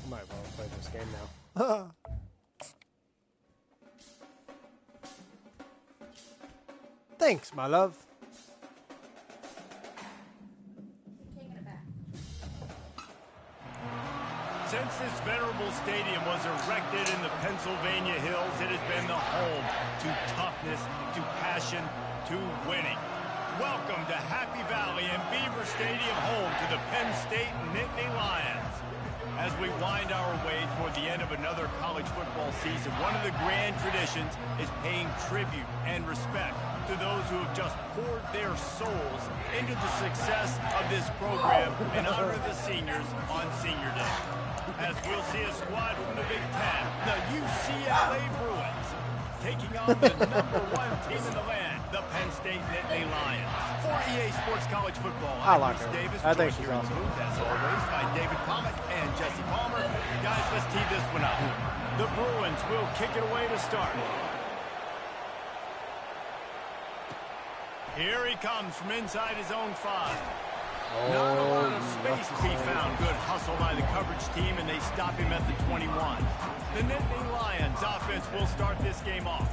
I might well play this game now. Thanks, my love. Since this venerable stadium was erected in the Pennsylvania Hills, it has been the home to toughness, to passion, to winning. Welcome to Happy Valley and Beaver Stadium, home to the Penn State Nittany Lions. As we wind our way toward the end of another college football season, one of the grand traditions is paying tribute and respect to those who have just poured their souls into the success of this program and honor the seniors on Senior Day. As we'll see a squad from the Big Ten, the UCLA Bruins, taking on the #1 team in the land, the Penn State Nittany Lions. For EA Sports College Football, I I'm like Reese her. Davis, I think joined she's here in awesome. the booth, as always, by David Pollack and Jesse Palmer. Guys, let's tee this one up. The Bruins will kick it away to start. Here he comes from inside his own 5. Not a lot of space to be found. Good hustle by the coverage team, and they stop him at the 21. The Nittany Lions offense will start this game off.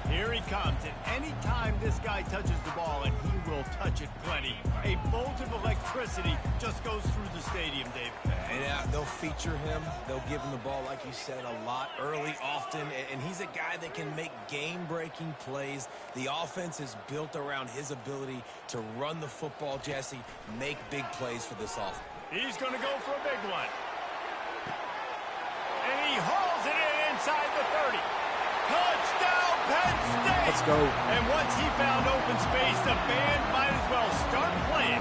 Here he comes, and any time this guy touches the ball, and he will touch it plenty, a bolt of electricity just goes through the stadium, Dave. And they'll feature him. They'll give him the ball, like you said, a lot, early, often. And he's a guy that can make game-breaking plays. The offense is built around his ability to run the football, Jesse, make big plays for this offense. He's going to go for a big one. And he hauls it in inside the 30. Touchdown, Penn State! Let's go. And once he found open space, the band might as well start playing.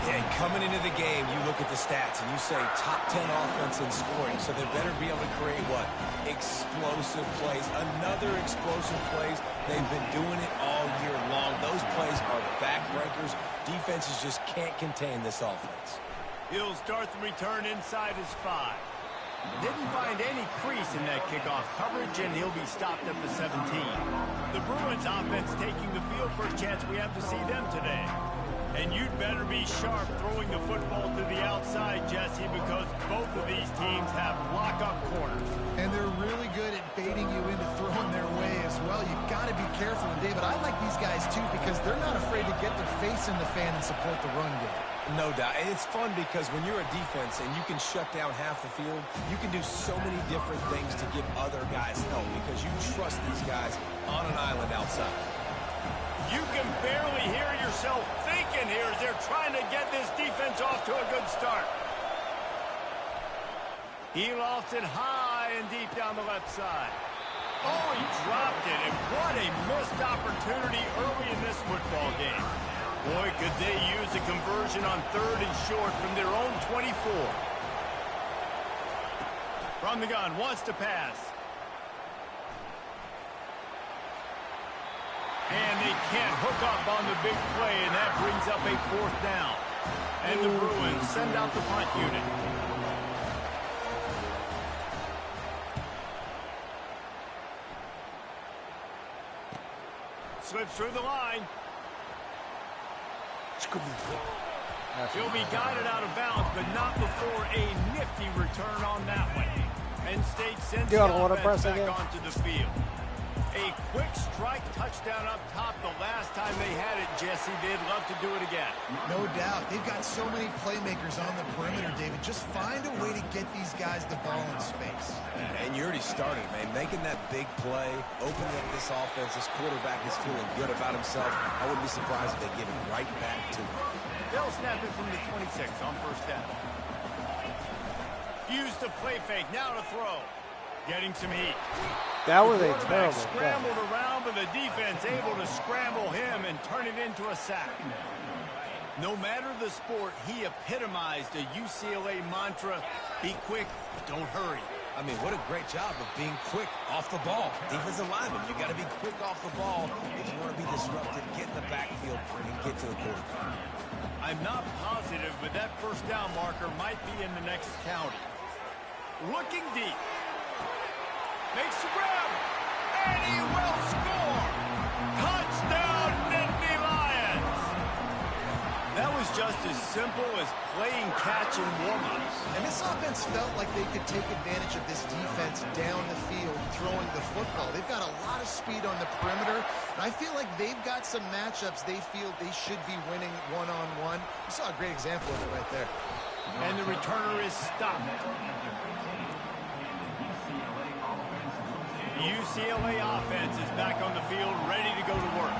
Yeah, coming into the game, you look at the stats and you say top 10 offense in scoring, so they better be able to create what? Explosive plays. Another explosive plays. They've been doing it all year long. Those plays are backbreakers. Defenses just can't contain this offense. He'll start the return inside his 5. Didn't find any crease in that kickoff coverage, and he'll be stopped at the 17. The Bruins offense taking the field. First chance we have to see them today. And you'd better be sharp throwing the football to the outside, Jesse, because both of these teams have lock-up corners. And they're really good at baiting you into throwing their way as well. You've got to be careful. And, David, I like these guys, too, because they're not afraid to get their face in the fan and support the run game. No doubt. And it's fun because when you're a defense and you can shut down half the field, you can do so many different things to give other guys help because you trust these guys on an island outside. You can barely hear yourself thinking here as they're trying to get this defense off to a good start. He lost it high and deep down the left side. Oh, he dropped it, and what a missed opportunity early in this football game. Boy, could they use a conversion on 3rd and short from their own 24. From the gun, wants to pass. And they can't hook up on the big play, and that brings up a 4th down. And the Bruins send out the punt unit. Slips through the line. He'll be guided out of bounds, but not before a nifty return on that one. Penn State sends the offense back onto the field. A quick strike touchdown up top the last time they had it, Jesse. They'd love to do it again. No doubt. They've got so many playmakers on the perimeter, David. Just find a way to get these guys the ball in space. And you already started, man. Making that big play, opening up this offense. This quarterback is feeling good about himself. I wouldn't be surprised if they give it right back to him. They'll snap it from the 26 on 1st down. Use the play fake. Now to throw. Getting some heat. That was a terrible scrambled around, but the defense able to scramble him and turn it into a sack. No matter the sport, he epitomized a UCLA mantra: be quick, but don't hurry. I mean, what a great job of being quick off the ball. Defensive lineman, you got to be quick off the ball if you want to be disruptive, get in the backfield, and get to the quarterback. I'm not positive, but that 1st down marker might be in the next county. Looking deep. Makes the grab, and he will score! Touchdown, Nittany Lions! That was just as simple as playing catch and warm-ups. And this offense felt like they could take advantage of this defense down the field, throwing the football. They've got a lot of speed on the perimeter, and I feel like they've got some matchups they feel they should be winning one-on-one. You saw a great example of it right there. And the returner is stopped. The UCLA offense is back on the field, ready to go to work.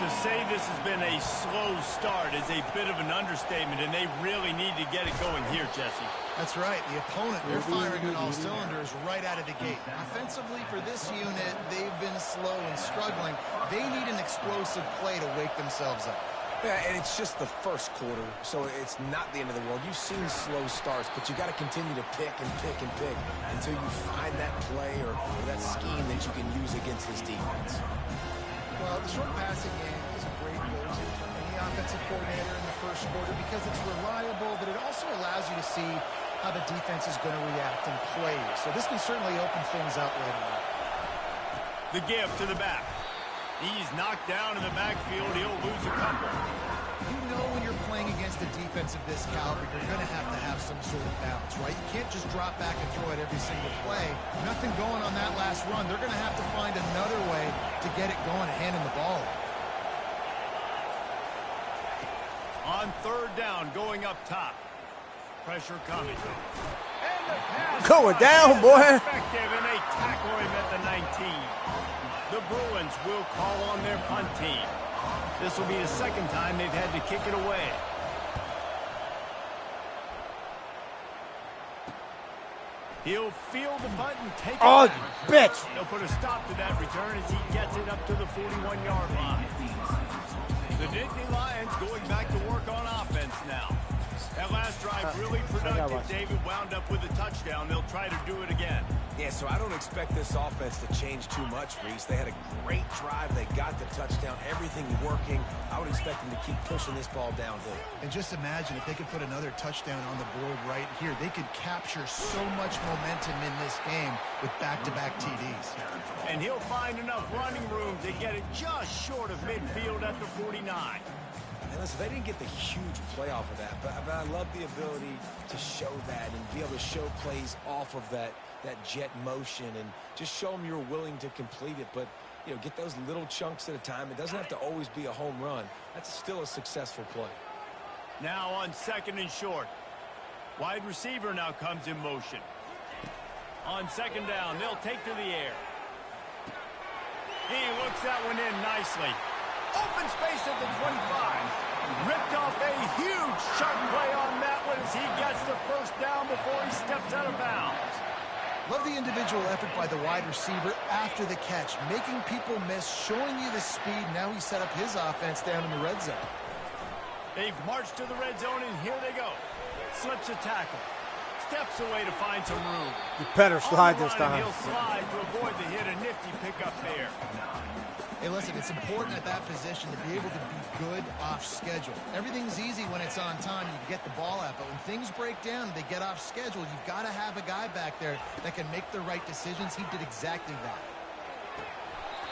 To say this has been a slow start is a bit of an understatement, and they really need to get it going here, Jesse. That's right. The opponent, they're firing on all cylinders right out of the gate. Offensively, for this unit, they've been slow and struggling. They need an explosive play to wake themselves up. Yeah, and it's just the first quarter, so it's not the end of the world. You've seen slow starts, but you got to continue to pick and pick and pick until you find that play or that scheme that you can use against this defense. Well, the short passing game is a great go-to for any offensive coordinator in the first quarter because it's reliable, but it also allows you to see how the defense is going to react and play. So this can certainly open things up later on. The give to the back. He's knocked down in the backfield. He'll lose a couple. You know when you're playing against a defense of this caliber, you're going to have some sort of balance, right? You can't just drop back and throw it every single play. Nothing going on that last run. They're going to have to find another way to get it going and handing the ball. On third down, going up top. Pressure coming. And the pass Going down, boy. Effective, and they tackle him at the 19. The Bruins will call on their punt team. This will be the second time they've had to kick it away. He'll field the punt and take it Oh, back. bitch. They'll put a stop to that return as he gets it up to the 41-yard line. The Nittany Lions going back to work on offense now. That last drive really productive. David wound up with a touchdown. They'll try to do it again. Yeah, so I don't expect this offense to change too much, Reese. They had a great drive. They got the touchdown. Everything working. I would expect them to keep pushing this ball downhill. And just imagine if they could put another touchdown on the board right here. They could capture so much momentum in this game with back-to-back TDs. And he'll find enough running room to get it just short of midfield at the 49. And listen, they didn't get the huge play off of that, but I love the ability to show that and be able to show plays off of that jet motion and just show them you're willing to complete it. But, you know, get those little chunks at a time. It doesn't have to always be a home run. That's still a successful play. Now on second and short. Wide receiver now comes in motion. On second down, they'll take to the air. He looks that one in nicely. Open space at the 25. Ripped off a huge sharp play on that one as he gets the first down before he steps out of bounds. Love the individual effort by the wide receiver after the catch, making people miss, showing you the speed. Now he set up his offense down in the red zone. They've marched to the red zone, and here they go. Slips a tackle. Steps away to find some room. You better slide this time. He'll slide to avoid the hit. A nifty pickup there. Hey, listen, it's important at that position to be able to be good off schedule. Everything's easy when it's on time. You can get the ball out, but when things break down and they get off schedule, you've got to have a guy back there that can make the right decisions. He did exactly that.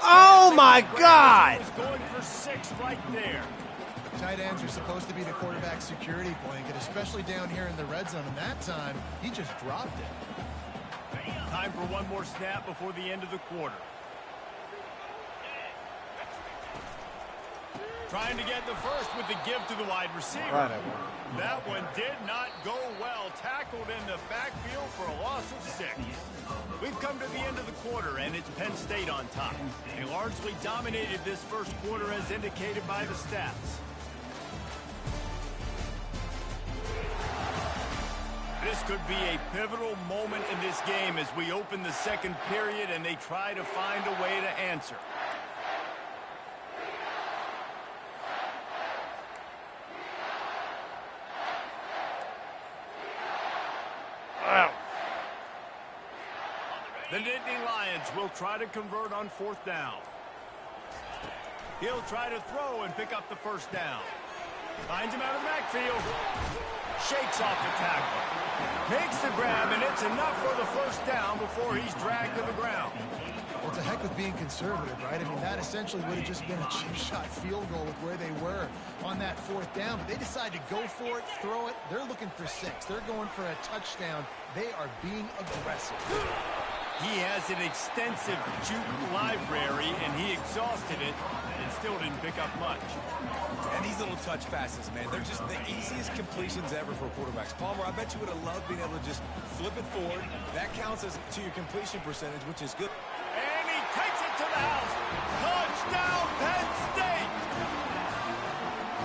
Oh, my God. He was going for 6 right there. Tight ends are supposed to be the quarterback security blanket, especially down here in the red zone. And that time, he just dropped it. Time for one more snap before the end of the quarter. Trying to get the first with the give to the wide receiver. That one did not go well. Tackled in the backfield for a loss of 6. We've come to the end of the quarter, and it's Penn State on top. They largely dominated this first quarter as indicated by the stats. This could be a pivotal moment in this game as we open the second period and they try to find a way to answer. The Nittany Lions will try to convert on 4th down. He'll try to throw and pick up the first down. Finds him out of the backfield. shakes off the tackle. Makes the grab, and it's enough for the first down before he's dragged to the ground. Well, it's a heck with being conservative, right? I mean, that essentially would have just been a chip shot field goal with where they were on that fourth down. But they decide to go for it, throw it. They're looking for 6. They're going for a touchdown. They are being aggressive. He has an extensive juke library, and he exhausted it and still didn't pick up much. And these little touch passes, man, they're just the easiest completions ever for quarterbacks. Palmer, I bet you would have loved being able to just flip it forward. That counts as to your completion percentage, which is good. And he takes it to the house. Touchdown, Penn State!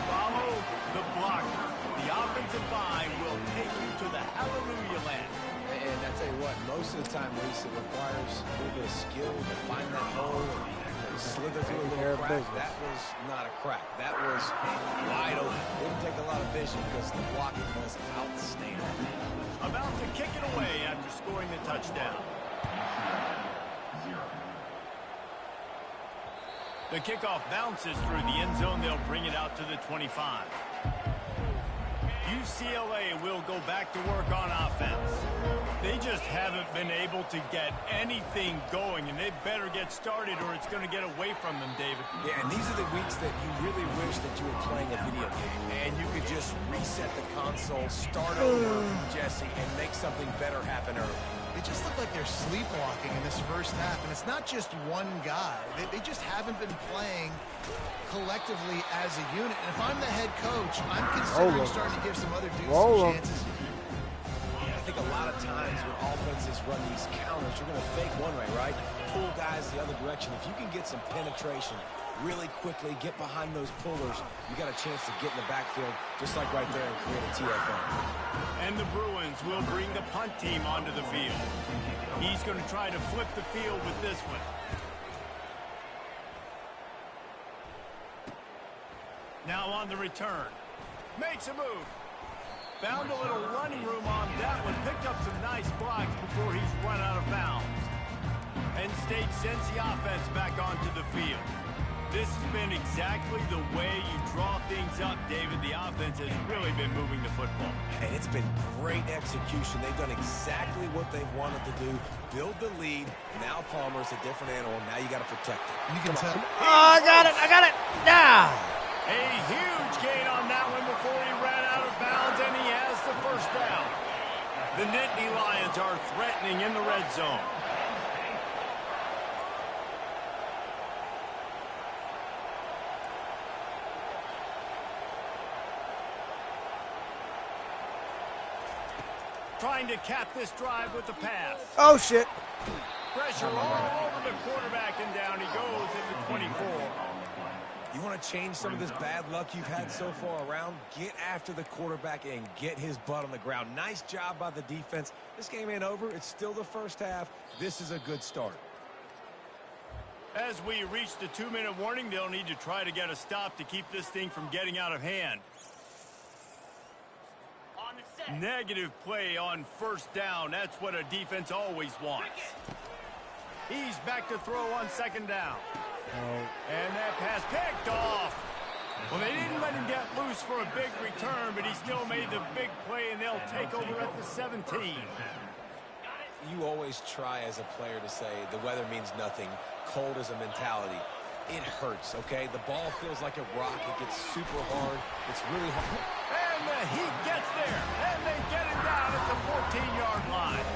Follow the blocker. The offensive line will take you to the hallelujah land. And I tell you what, most of the time, Reese, it requires a little bit of skill to find that hole and slither through a little crack. That was not a crack. That was wide open. Didn't take a lot of vision because the blocking was outstanding. About to kick it away after scoring the touchdown. The kickoff bounces through the end zone. They'll bring it out to the 25. UCLA will go back to work on offense. They just haven't been able to get anything going, and they better get started or it's going to get away from them, David. Yeah, and these are the weeks that you really wish that you were playing a video game, and you could just reset the console, start over, Jesse, and make something better happen early. They just look like they're sleepwalking in this first half, and it's not just one guy. They just haven't been playing collectively as a unit. And if I'm the head coach, I'm considering starting to give some other dudes some chances. Yeah, I think a lot of times when offenses run these counters, you're going to fake one way, right? Pull guys the other direction. If you can get some penetration really quickly, get behind those pullers, you got a chance to get in the backfield just like right there and create a TFO. And the Bruins will bring the punt team onto the field. He's going to try to flip the field with this one. Now on the return. Makes a move. Found a little running room on that one. Picked up some nice blocks before he's run out of bounds. Penn State sends the offense back onto the field. This has been exactly the way you draw things up, David. The offense has really been moving the football. And it's been great execution. They've done exactly what they've wanted to do. Build the lead. Now Palmer's a different animal. Now you got to protect it. You can tell. Oh, I got it. Now. A huge gain on that one before he ran out of bounds, and he has the first down. The Nittany Lions are threatening in the red zone. Trying to cap this drive with the pass. Oh, shit. Pressure all over the quarterback, and down he goes at the 24. You want to change some of this bad luck you've had so far around? Get after the quarterback and get his butt on the ground. Nice job by the defense. This game ain't over. It's still the first half. This is a good start. As we reach the 2-minute warning, they'll need to try to get a stop to keep this thing from getting out of hand. Negative play on first down. That's what a defense always wants. He's back to throw on second down. And that pass picked off. Well, they didn't let him get loose for a big return, but he still made the big play, and they'll take over at the 17. You always try as a player to say the weather means nothing. Cold is a mentality. It hurts, okay? The ball feels like a rock. It gets super hard. It's really hard. And the heat gets there, and they get him down at the 14-yard line.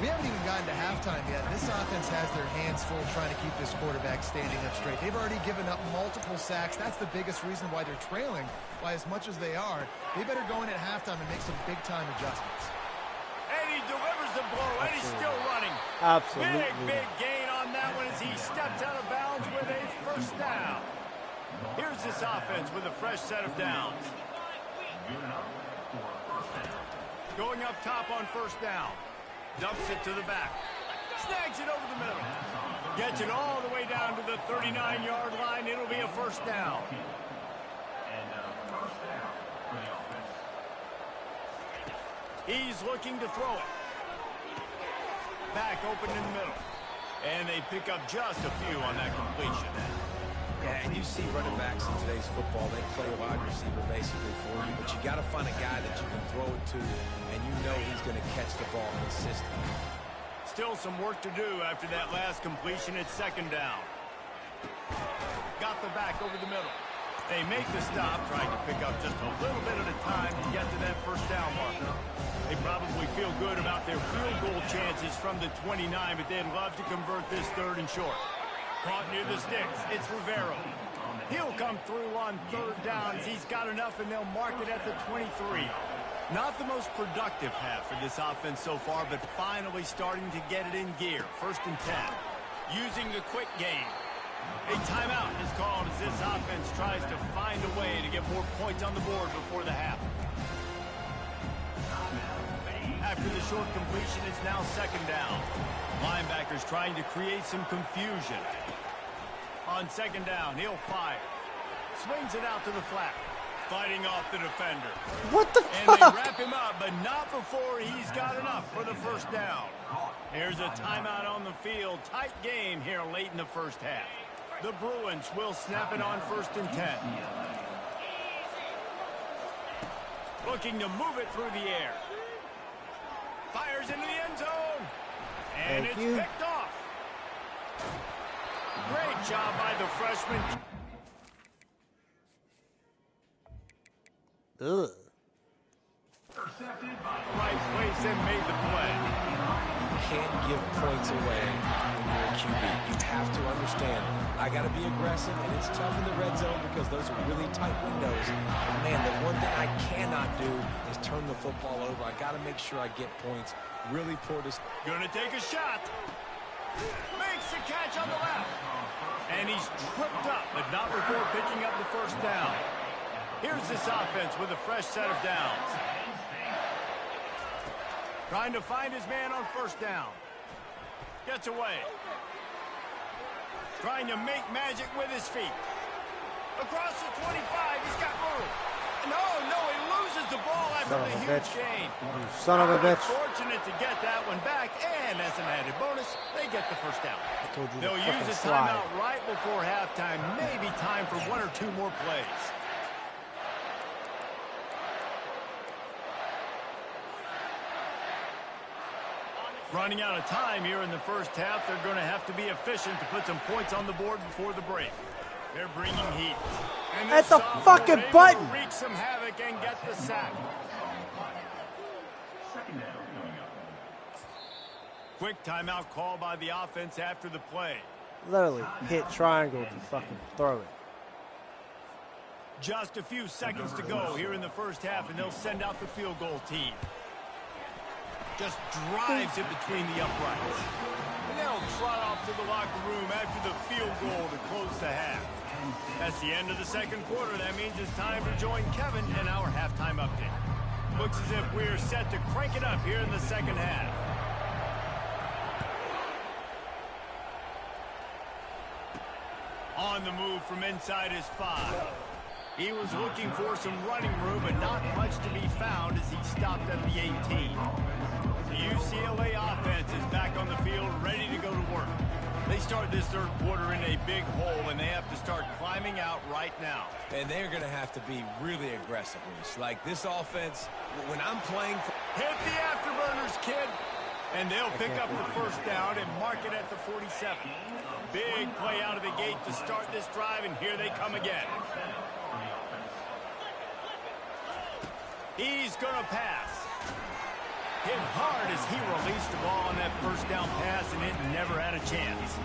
We haven't even gotten to halftime yet. This offense has their hands full trying to keep this quarterback standing up straight. They've already given up multiple sacks. That's the biggest reason why they're trailing by as much as they are. They better go in at halftime and make some big-time adjustments. And he delivers the blow, and he's still running. Absolutely. Big gain on that one as he steps out of bounds with a first down. Here's this offense with a fresh set of downs. Going up top on first down. Dumps it to the back. Snags it over the middle. Gets it all the way down to the 39-yard line. It'll be a first down. He's looking to throw it. Back open in the middle. And they pick up just a few on that completion. Yeah, and you see running backs in today's football, they play a wide receiver basically for you, but you got to find a guy that you can throw it to, and you know he's going to catch the ball consistently. Still some work to do after that last completion at second down. Got the back over the middle. They make the stop, trying to pick up just a little bit at a time to get to that first down marker. They probably feel good about their field goal chances from the 29, but they'd love to convert this third and short. Caught near the sticks. It's Rivera. He'll come through on third downs. He's got enough, and they'll mark it at the 23. Not the most productive half for this offense so far, but finally starting to get it in gear. First and 10. Using the quick game. A timeout is called as this offense tries to find a way to get more points on the board before the half. After the short completion, it's now second down. Linebackers trying to create some confusion. On second down, he'll fire. Swings it out to the flat. Fighting off the defender. What the And fuck? they wrap him up, but not before he's got enough for the first down. There's a timeout on the field. Tight game here late in the first half. The Bruins will snap it on first and 10. Looking to move it through the air. Fires into the end zone. And Thank it's you. picked off. Great job by the freshman. Ugh. Right place and made the play. You can't give points away when you're a QB. You have to understand, I got to be aggressive, and it's tough in the red zone because those are really tight windows. But man, the one thing I cannot do is turn the football over. I got to make sure I get points. Really poor decision. Gonna take a shot. Makes the catch on the left. And he's tripped up, but not before picking up the first down. Here's this offense with a fresh set of downs. Trying to find his man on first down. Gets away. Trying to make magic with his feet. Across the 25, he's got room. No, he loses the ball after the huge gain. You son of a bitch. Fortunate to get that one back, and as an added bonus, they get the first down. I told you to They'll use fucking a slide. timeout right before halftime. Maybe time for one or two more plays. Running out of time here in the first half. They're going to have to be efficient to put some points on the board before the break. They're bringing heat. And At the sophomore fucking able to button. wreak some havoc and get the sack. Quick timeout call by the offense after the play. Literally hit triangle to fucking throw it. Just a few seconds to go here in the first half, and they'll send out the field goal team. Just drives it between the uprights. And they'll trot off to the locker room after the field goal to close the half. That's the end of the second quarter. That means it's time to join Kevin in our halftime update. Looks as if we're set to crank it up here in the second half. On the move from inside his 5. He was looking for some running room, but not much to be found as he stopped at the 18. The UCLA offense is back on the field, ready to go to work. They start this third quarter in a big hole, and they have to start climbing out right now. And they're going to have to be really aggressive, Reese. Like this offense, when I'm playing for... Hit the afterburners, kid. And they'll pick up the first down and mark it at the 47. Big play out of the gate to start this drive, and here they come again. He's going to pass. Hit hard as he released the ball on that first down pass, and it never had a chance.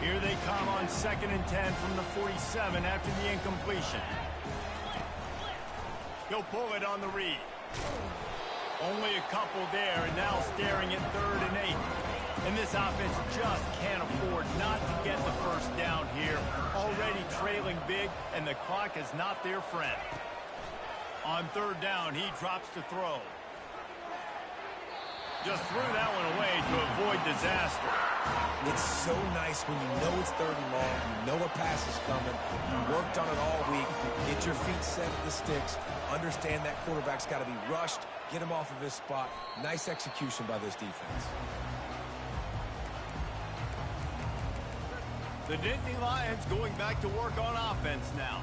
Here they come on second and 10 from the 47 after the incompletion. He'll pull it on the read. Only a couple there, and now staring at third and 8. And this offense just can't afford not to get the first down here. Already trailing big, and the clock is not their friend. On third down, he drops to throw. Just threw that one away to avoid disaster. It's so nice when you know it's third and long, you know a pass is coming, you worked on it all week, get your feet set at the sticks, understand that quarterback's got to be rushed, get him off of his spot. Nice execution by this defense. The Nittany Lions going back to work on offense now.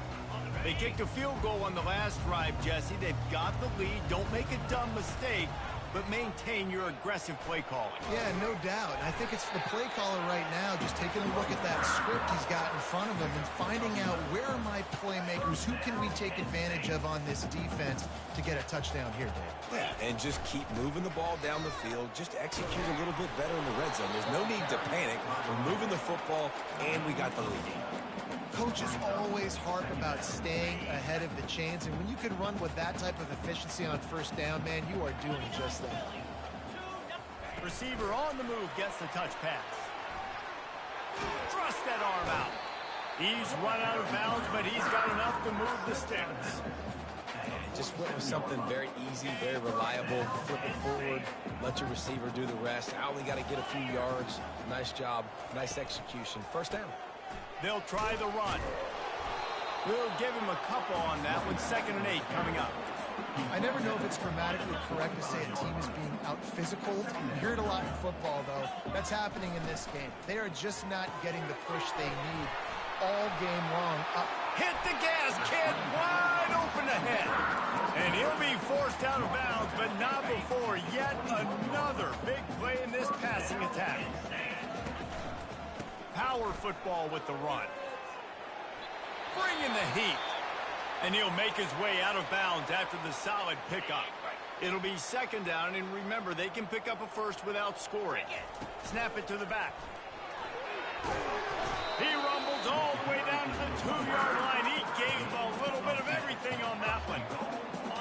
They kicked a field goal on the last drive, Jesse. They've got the lead. Don't make a dumb mistake, but maintain your aggressive play calling. Yeah, no doubt. I think it's the play caller right now just taking a look at that script he's got in front of him and finding out where are my playmakers, who can we take advantage of on this defense to get a touchdown here, Dave. Yeah, and just keep moving the ball down the field. Just execute a little bit better in the red zone. There's no need to panic. We're moving the football, and we got the lead. Coaches always harp about staying ahead of the chains, and when you can run with that type of efficiency on first down, man, you are doing just that. Receiver on the move gets the touch pass. Thrust that arm out. He's run out of bounds, but he's got enough to move the sticks. Just went with something very easy, very reliable. Flip it forward, let your receiver do the rest. I only got to get a few yards. Nice job, nice execution. First down. They'll try the run. We'll give him a couple on that one. 2nd and 8 coming up. I never know if it's grammatically correct to say a team is being out-physicaled. You hear it a lot in football, though. That's happening in this game. They are just not getting the push they need all game long. Hit the gas, kid. Wide open ahead. And he'll be forced out of bounds, but not before yet another big play in this passing attack. Power football with the run. Bring in the heat. And he'll make his way out of bounds after the solid pickup. It'll be 2nd down, and remember, they can pick up a first without scoring. Snap it to the back. He rumbles all the way down to the 2-yard line. He gave a little bit of everything on that one.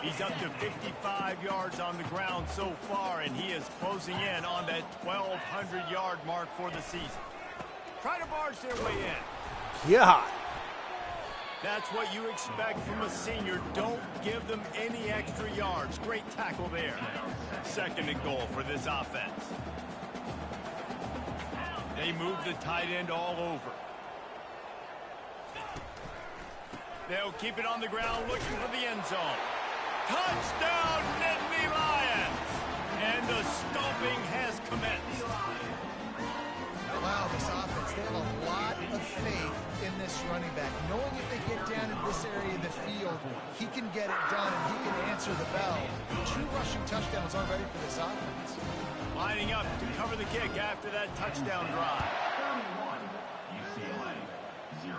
He's up to 55 yards on the ground so far, and he is closing in on that 1,200-yard mark for the season. Try to barge their way in. Yeah. That's what you expect from a senior. Don't give them any extra yards. Great tackle there. 2nd and goal for this offense. They move the tight end all over. They'll keep it on the ground looking for the end zone. Touchdown, Nittany Lions! And the stomping has commenced. Wow, this offense, they have a lot of faith in this running back. Knowing if they get down in this area of the field, he can get it done and he can answer the bell. 2 rushing touchdowns already for this offense. Lining up to cover the kick after that touchdown drive. UCLA, 0.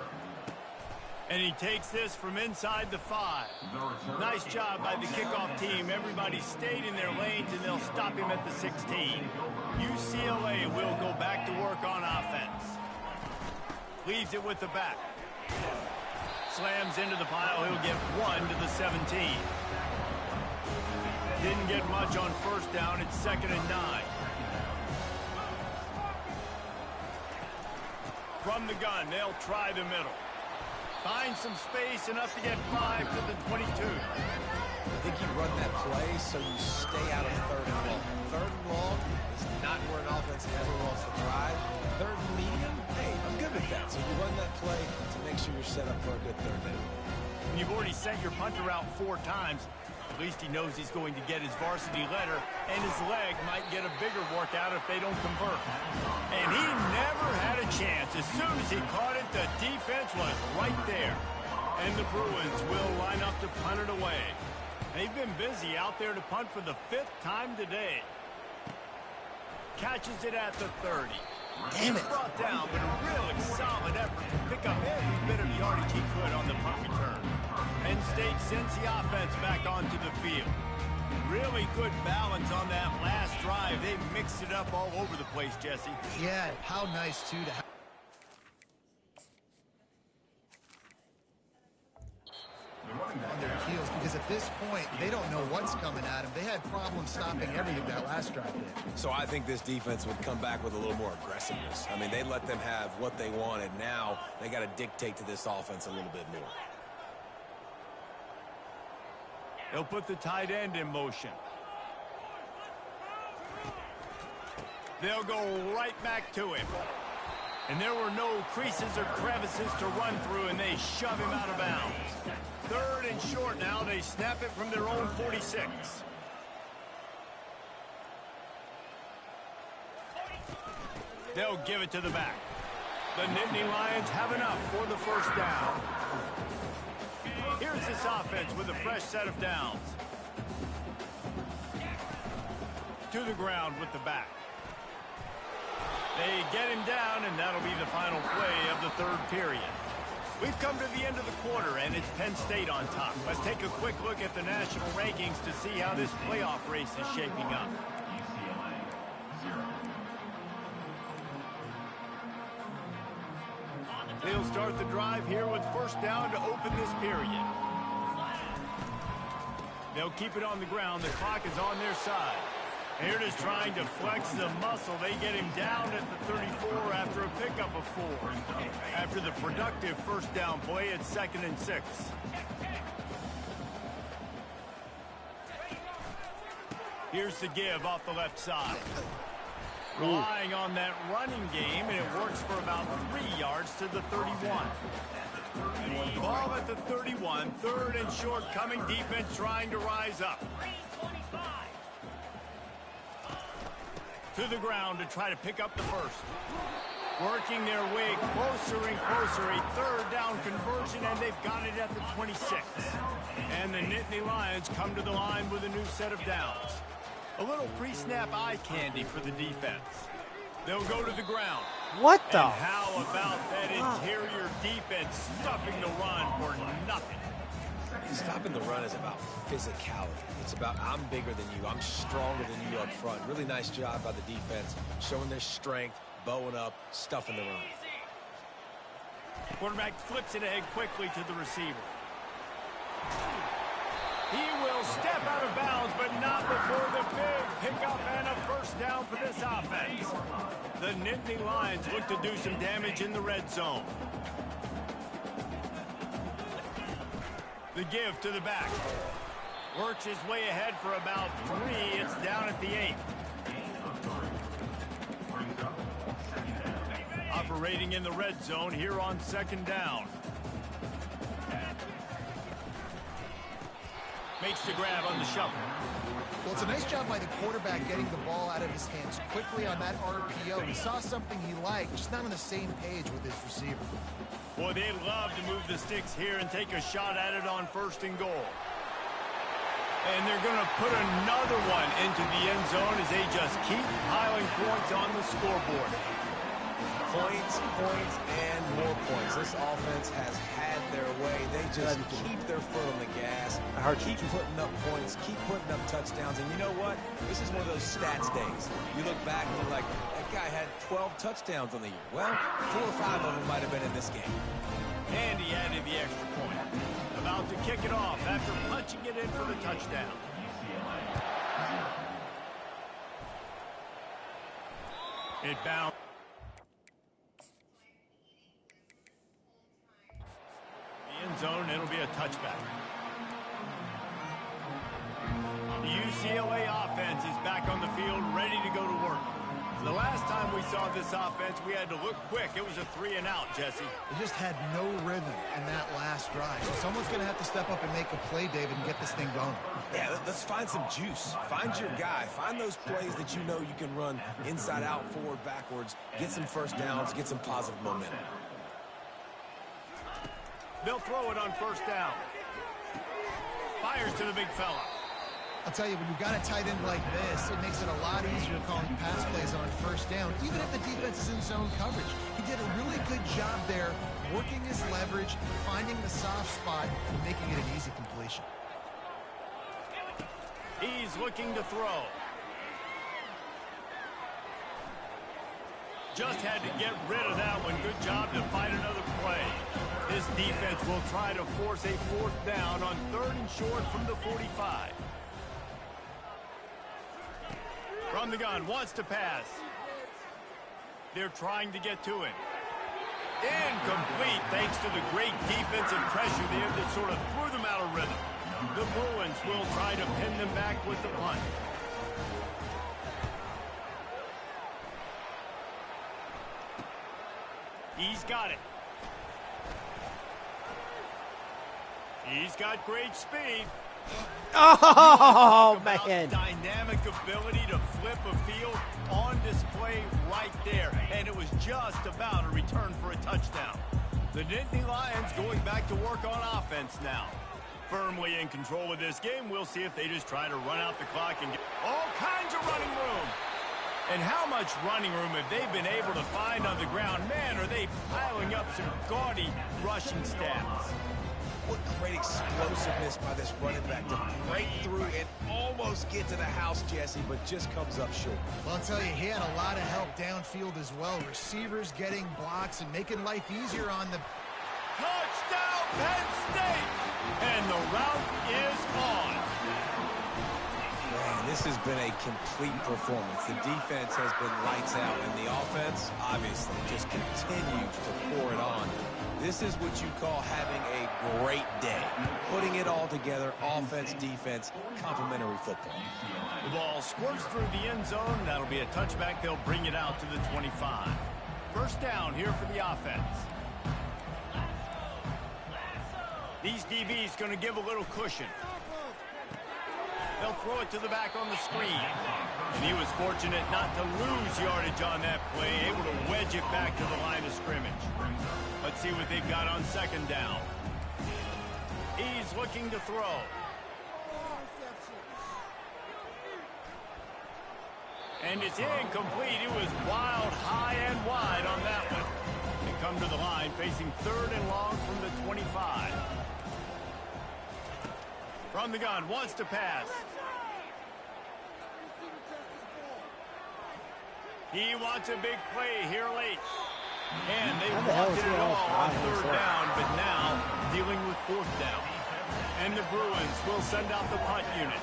And he takes this from inside the 5. Nice job by the kickoff team. Everybody stayed in their lanes, and they'll stop him at the 16. UCLA will go back to work on offense. Leaves it with the back. Slams into the pile. He'll get 1 to the 17. Didn't get much on first down. It's 2nd and 9. From the gun, they'll try the middle. Find some space, enough to get 5 to the 22. I think you run that play so you stay out of 3rd and long. 3rd and long is not where an offense ever wants to drive. 3rd and medium, hey, I'm good with that. So you run that play to make sure you're set up for a good 3rd down. When you've already sent your punter out 4 times, at least he knows he's going to get his varsity letter, and his leg might get a bigger workout if they don't convert. And he never had a chance. As soon as he caught it, the defense was right there. And the Bruins will line up to punt it away. They've been busy out there to punt for the 5th time today. Catches it at the 30. Damn it. He's brought down, but a really solid effort to pick up every bit of yardage he could on the punt return. Penn State sends the offense back onto the field. Really good balance on that last drive. They mixed it up all over the place, Jesse. Yeah, how nice, too, to have on their heels, because at this point, they don't know what's coming at them. They had problems stopping everything that last drive did. So I think this defense would come back with a little more aggressiveness. I mean, they let them have what they wanted. Now they got to dictate to this offense a little bit more. They'll put the tight end in motion. They'll go right back to him. And there were no creases or crevices to run through, and they shove him out of bounds. 3rd and short now. They snap it from their own 46. They'll give it to the back. The Nittany Lions have enough for the first down. Here's this offense with a fresh set of downs. To the ground with the back. They get him down, and that'll be the final play of the third period. We've come to the end of the quarter, and it's Penn State on top. Let's take a quick look at the national rankings to see how this playoff race is shaping up. They'll start the drive here with first down to open this period. They'll keep it on the ground. The clock is on their side. Here it is trying to flex the muscle. They get him down at the 34 after a pickup of 4. After the productive first down play, it's 2nd and 6. Here's the give off the left side. Relying on that running game, and it works for about 3 yards to the 31. Ball at the 31, 3rd and short, coming defense trying to rise up. To the ground to try to pick up the first. Working their way closer and closer. A 3rd down conversion, and they've got it at the 26. And the Nittany Lions come to the line with a new set of downs. A little pre-snap eye candy for the defense. They'll go to the ground. What the? And how about that interior defense stuffing the run for nothing? Stopping the run is about physicality. It's about I'm bigger than you. I'm stronger than you up front. Really nice job by the defense, showing their strength, bowing up, stuffing the run. Quarterback flips it ahead quickly to the receiver. He will step out of bounds, but not before the big pickup and a first down for this offense. The Nittany Lions look to do some damage in the red zone. The give to the back. Works his way ahead for about 3. It's down at the 8. Operating in the red zone here on 2nd down. Makes the grab on the shuffle. Well, it's a nice job by the quarterback getting the ball out of his hands quickly on that RPO. He saw something he liked, just not on the same page with his receiver. Boy, they love to move the sticks here and take a shot at it on 1st and goal. And they're going to put another one into the end zone as they just keep piling points on the scoreboard. Points, points, and more points. This offense has had their way. They just keep their foot on the gas. Keep putting up points, keep putting up touchdowns. And you know what? This is one of those stats days. You look back and you're like, that guy had 12 touchdowns on the year. Well, 4 or 5 of them might have been in this game. And he added the extra point. About to kick it off after punching it in for the touchdown. It bounced. End zone, it'll be a touchback. The UCLA offense is back on the field, ready to go to work. The last time we saw this offense, we had to look quick. It was a 3 and out, Jesse. They just had no rhythm in that last drive. So someone's going to have to step up and make a play, David, and get this thing going. Yeah, let's find some juice. Find your guy. Find those plays that you know you can run inside out, forward, backwards. Get some first downs, get some positive momentum. They'll throw it on 1st down. Fires to the big fella. I'll tell you, when you've got a tight end like this, it makes it a lot easier calling pass plays on 1st down, even if the defense is in zone coverage. He did a really good job there, working his leverage, finding the soft spot, and making it an easy completion. He's looking to throw. Just had to get rid of that one. Good job to find another play. This defense will try to force a 4th down on 3rd and short from the 45. From the gun, wants to pass. They're trying to get to him. Incomplete thanks to the great defensive pressure there that sort of threw them out of rhythm. The Bruins will try to pin them back with the punt. He's got it. He's got great speed. Oh, man. And dynamic ability to flip a field on display right there. And it was just about a return for a touchdown. The Nittany Lions going back to work on offense now. Firmly in control of this game. We'll see if they just try to run out the clock and get all kinds of running room. And how much running room have they been able to find on the ground? Man, are they piling up some gaudy rushing stats. What great explosiveness by this running back to break through and almost get to the house, Jesse, but just comes up short. Well, I'll tell you, he had a lot of help downfield as well. Receivers getting blocks and making life easier on the... Touchdown, Penn State! And the route is on. Man, this has been a complete performance. The defense has been lights out, and the offense, obviously, just continues to pour it on. This is what you call having a great day. Putting it all together, offense, defense, complementary football. The ball squirts through the end zone. That'll be a touchback. They'll bring it out to the 25. First down here for the offense. These DBs going to give a little cushion. They'll throw it to the back on the screen. And he was fortunate not to lose yardage on that play, able to wedge it back to the line of scrimmage. Let's see what they've got on second down. He's looking to throw. And it's incomplete. It was wild, high and wide on that one. They come to the line facing third and long from the 25. From the gun, wants to pass. He wants a big play here late. And they wanted it all on third down, but now dealing with fourth down. And the Bruins will send out the punt unit.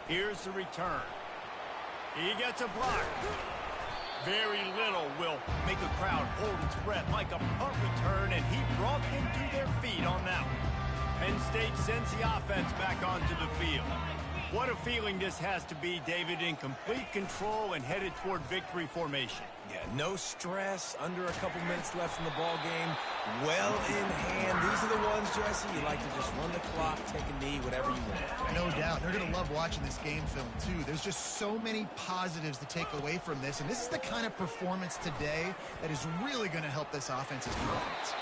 Here's the return. He gets a block. Very little will make a crowd hold its breath like a punt return, and he brought them to their feet on that one. Penn State sends the offense back onto the field. What a feeling this has to be, David, in complete control and headed toward victory formation. Yeah, no stress, under a couple minutes left in the ball game, well in hand. These are the ones, Jesse, you like to just run the clock, take a knee, whatever you want. No doubt. They're going to love watching this game film, too. There's just so many positives to take away from this, and this is the kind of performance today that is really going to help this offense's performance.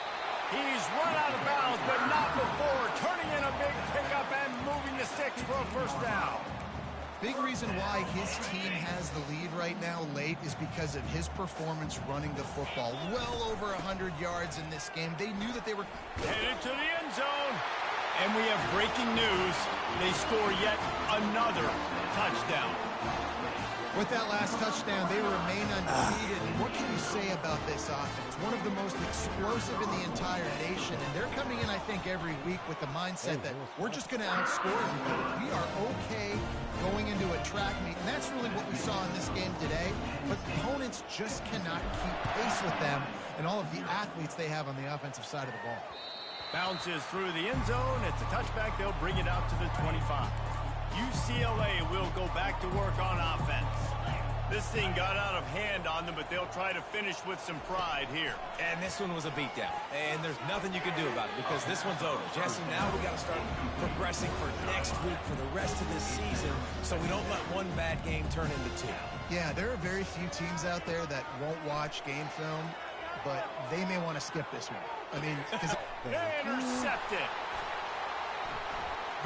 He's run out of bounds, but not before. Turning in a big pickup and moving the sticks for a first down. Big reason why his team has the lead right now late is because of his performance running the football. Well over 100 yards in this game. They knew that they were headed to the end zone. And we have breaking news. They score yet another touchdown. With that last touchdown, they remain undefeated. And what can you say about this offense? One of the most explosive in the entire nation. And they're coming in, I think, every week with the mindset that we're just going to outscore everybody. We are okay going into a track meet. And that's really what we saw in this game today. But opponents just cannot keep pace with them and all of the athletes they have on the offensive side of the ball. Bounces through the end zone. It's a touchback. They'll bring it out to the 25. UCLA will go back to work on offense. This thing got out of hand on them, but they'll try to finish with some pride here. And this one was a beatdown. And there's nothing you can do about it because this one's over. Jesse, now we got to start progressing for next week for the rest of this season so we don't let one bad game turn into two. Yeah, there are very few teams out there that won't watch game film, but they may want to skip this one. I mean, intercepted.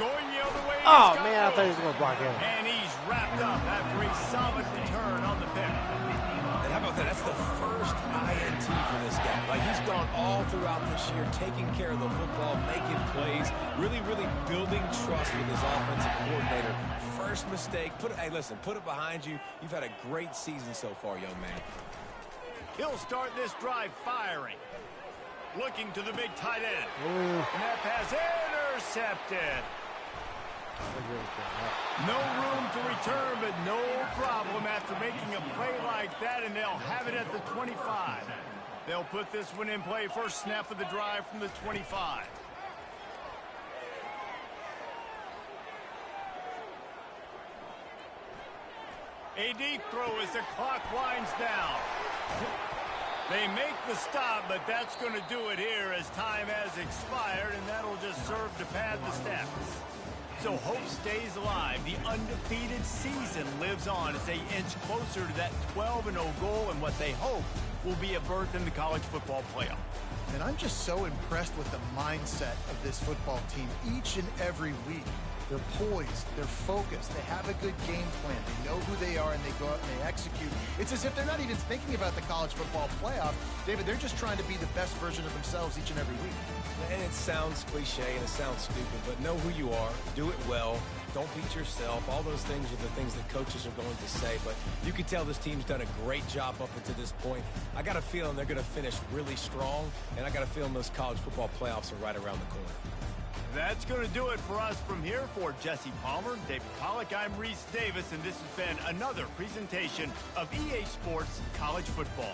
Going the other way. Oh, man, I thought he was going to block him. And he's wrapped up after a solid return on the pick. And how about that? That's the first INT for this guy. Like, he's gone all throughout this year, taking care of the football, making plays, really building trust with his offensive coordinator. First mistake. Hey, listen, put it behind you. You've had a great season so far, young man. He'll start this drive firing. Looking to the big tight end. And that pass intercepted. No room to return, but no problem after making a play like that, and they'll have it at the 25. They'll put this one in play. First snap of the drive from the 25. A deep throw as the clock winds down. They make the stop, but that's going to do it here as time has expired, and that'll just serve to pad the stats. So hope stays alive. The undefeated season lives on as they inch closer to that 12-0 goal and what they hope will be a berth in the college football playoff. And I'm just so impressed with the mindset of this football team each and every week. They're poised, they're focused, they have a good game plan, they know who they are, and they go out and they execute. It's as if they're not even thinking about the college football playoff. David, they're just trying to be the best version of themselves each and every week. And it sounds cliche and it sounds stupid, but know who you are, do it well, don't beat yourself. All those things are the things that coaches are going to say, but you can tell this team's done a great job up until this point. I got a feeling they're going to finish really strong, and I got a feeling those college football playoffs are right around the corner. That's going to do it for us from here. For Jesse Palmer, David Pollack, I'm Reese Davis, and this has been another presentation of EA Sports College Football.